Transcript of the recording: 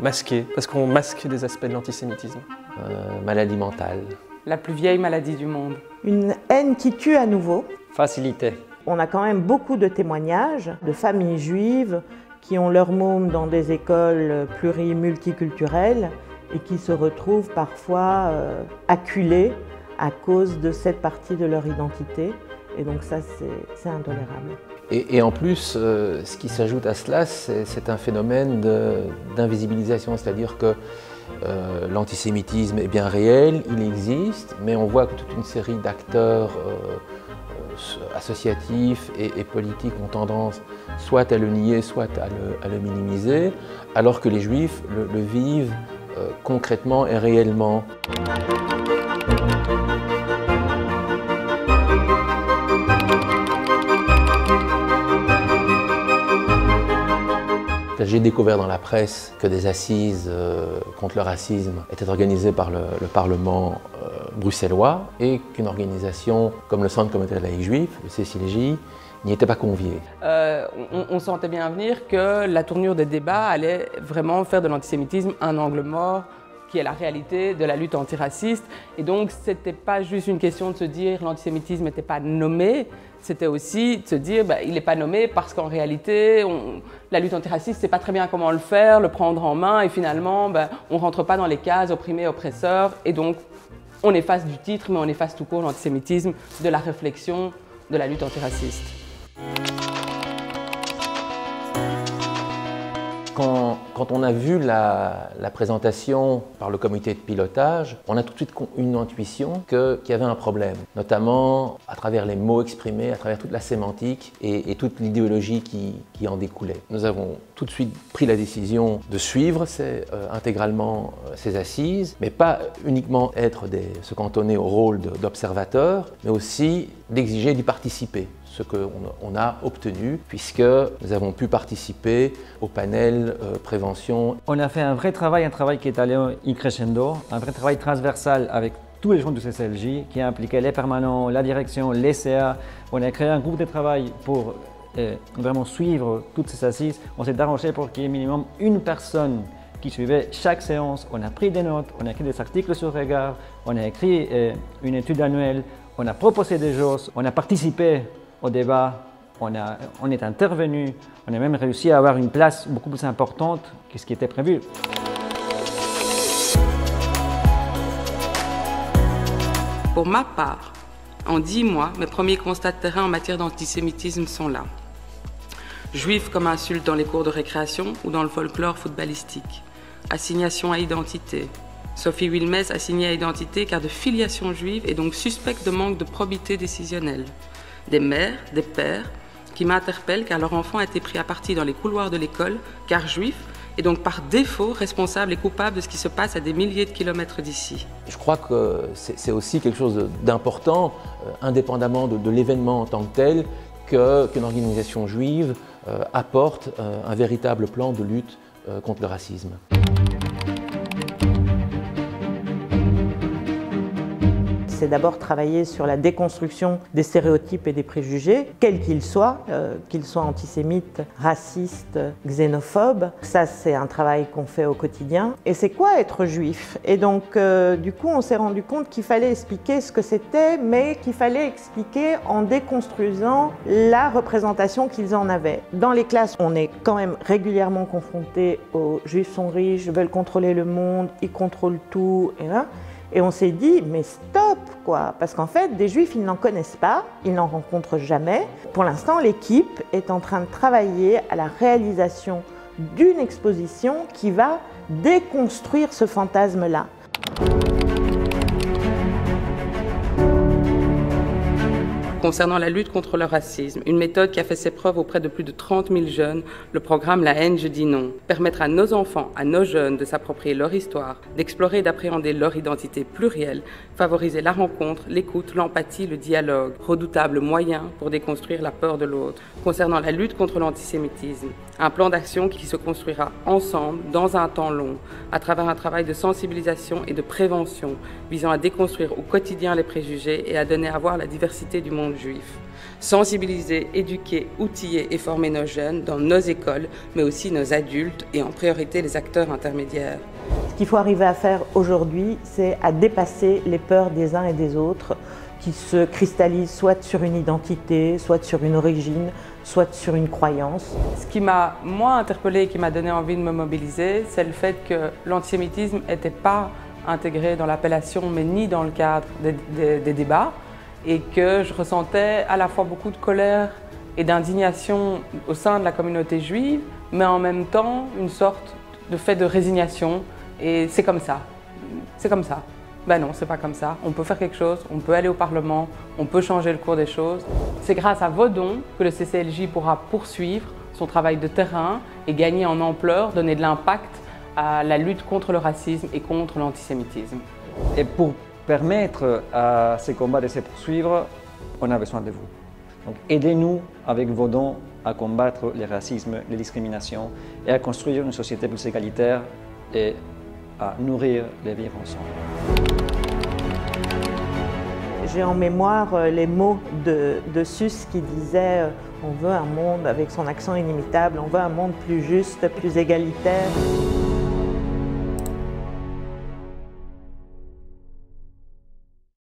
masquée, parce qu'on masque des aspects de l'antisémitisme. Maladie mentale. La plus vieille maladie du monde. Une haine qui tue à nouveau. Facilité. On a quand même beaucoup de témoignages de familles juives qui ont leur môme dans des écoles multiculturelles et qui se retrouvent parfois acculés à cause de cette partie de leur identité. Et donc ça, c'est intolérable. Et en plus, ce qui s'ajoute à cela, c'est un phénomène d'invisibilisation, c'est-à-dire que l'antisémitisme est bien réel, il existe, mais on voit que toute une série d'acteurs associatifs et politiques ont tendance soit à le nier, soit à le minimiser, alors que les Juifs le vivent concrètement et réellement. J'ai découvert dans la presse que des assises contre le racisme étaient organisées par le Parlement bruxellois et qu'une organisation comme le Centre communautaire laïque juif, le CCLJ, n'y était pas conviée. On sentait bien venir que la tournure des débats allait vraiment faire de l'antisémitisme un angle mort, qui est la réalité de la lutte antiraciste. Et donc, ce n'était pas juste une question de se dire que l'antisémitisme n'était pas nommé, c'était aussi de se dire il n'est pas nommé parce qu'en réalité, la lutte antiraciste, c'est pas très bien comment le faire, le prendre en main, et finalement, on ne rentre pas dans les cases opprimés, oppresseurs, et donc on efface du titre, mais on efface tout court l'antisémitisme de la réflexion de la lutte antiraciste. Quand on a vu la présentation par le comité de pilotage, on a tout de suite une intuition qu'il y avait un problème, notamment à travers les mots exprimés, à travers toute la sémantique et toute l'idéologie qui en découlait. Nous avons tout de suite pris la décision de suivre intégralement ces assises, mais pas uniquement se cantonner au rôle d'observateur, mais aussi d'exiger d'y participer. Ce qu'on a obtenu, puisque nous avons pu participer au panel prévention. On a fait un vrai travail qui est allé in crescendo, un vrai travail transversal avec tous les gens du CCLJ, qui a impliqué les permanents, la direction, les CA. On a créé un groupe de travail pour vraiment suivre toutes ces assises. On s'est arrangé pour qu'il y ait minimum une personne qui suivait chaque séance. On a pris des notes, on a écrit des articles sur Regard, on a écrit une étude annuelle, on a proposé des choses, on a participé au débat, on est intervenu, on a même réussi à avoir une place beaucoup plus importante que ce qui était prévu. Pour ma part, en 10 mois, mes premiers constats de terrain en matière d'antisémitisme sont là. Juifs comme insulte dans les cours de récréation ou dans le folklore footballistique. Assignation à identité. Sophie Wilmès assignée à identité car de filiation juive et donc suspecte de manque de probité décisionnelle. Des mères, des pères qui m'interpellent car leur enfant a été pris à partie dans les couloirs de l'école, car juif, et donc par défaut responsable et coupable de ce qui se passe à des milliers de kilomètres d'ici. Je crois que c'est aussi quelque chose d'important, indépendamment de l'événement en tant que tel, qu'une organisation juive apporte un véritable plan de lutte contre le racisme. C'est d'abord travailler sur la déconstruction des stéréotypes et des préjugés, quels qu'ils soient antisémites, racistes, xénophobes. Ça, c'est un travail qu'on fait au quotidien. Et c'est quoi être juif? Et donc, du coup, on s'est rendu compte qu'il fallait expliquer ce que c'était, mais qu'il fallait expliquer en déconstruisant la représentation qu'ils en avaient. Dans les classes, on est quand même régulièrement confronté aux juifs sont riches, veulent contrôler le monde, ils contrôlent tout, et là. Et on s'est dit, mais stop, quoi, parce qu'en fait, des juifs, ils n'en connaissent pas, ils n'en rencontrent jamais. Pour l'instant, l'équipe est en train de travailler à la réalisation d'une exposition qui va déconstruire ce fantasme-là. Concernant la lutte contre le racisme, une méthode qui a fait ses preuves auprès de plus de 30 000 jeunes, le programme La haine, je dis non, permettre à nos enfants, à nos jeunes de s'approprier leur histoire, d'explorer et d'appréhender leur identité plurielle, favoriser la rencontre, l'écoute, l'empathie, le dialogue, redoutable moyen pour déconstruire la peur de l'autre. Concernant la lutte contre l'antisémitisme, un plan d'action qui se construira ensemble dans un temps long, à travers un travail de sensibilisation et de prévention, visant à déconstruire au quotidien les préjugés et à donner à voir la diversité du monde juifs. Sensibiliser, éduquer, outiller et former nos jeunes dans nos écoles, mais aussi nos adultes et en priorité les acteurs intermédiaires. Ce qu'il faut arriver à faire aujourd'hui, c'est à dépasser les peurs des uns et des autres qui se cristallisent soit sur une identité, soit sur une origine, soit sur une croyance. Ce qui m'a, moi, interpellée et qui m'a donné envie de me mobiliser, c'est le fait que l'antisémitisme n'était pas intégré dans l'appellation, mais ni dans le cadre des débats, et que je ressentais à la fois beaucoup de colère et d'indignation au sein de la communauté juive, mais en même temps une sorte de fait de résignation, et c'est comme ça, c'est comme ça. Ben non, c'est pas comme ça. On peut faire quelque chose, on peut aller au Parlement, on peut changer le cours des choses. C'est grâce à vos dons que le CCLJ pourra poursuivre son travail de terrain et gagner en ampleur, donner de l'impact à la lutte contre le racisme et contre l'antisémitisme. Et pour permettre à ces combats de se poursuivre, on a besoin de vous. Donc aidez-nous avec vos dons à combattre le racisme, les discriminations et à construire une société plus égalitaire et à nourrir les vivre ensemble. J'ai en mémoire les mots de Susse qui disait « On veut un monde avec son accent inimitable, on veut un monde plus juste, plus égalitaire ».